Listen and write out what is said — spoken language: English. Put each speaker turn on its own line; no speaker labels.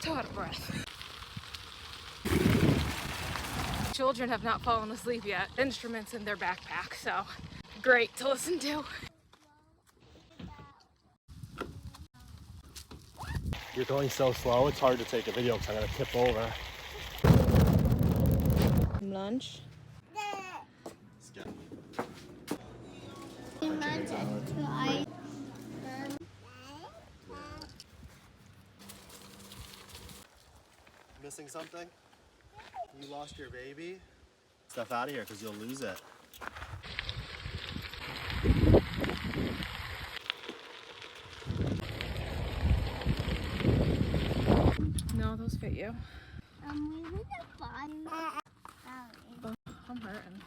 so out of breath. Children have not fallen asleep yet. Instruments in their backpack, so great to listen to.
You're going so slow, it's hard to take a video because I'm gonna tip over.
Lunch.
Let's go. Missing something? You lost your baby? Stuff out of here because you'll lose it.
No, those fit you.
We would have fun.
I'm hurting.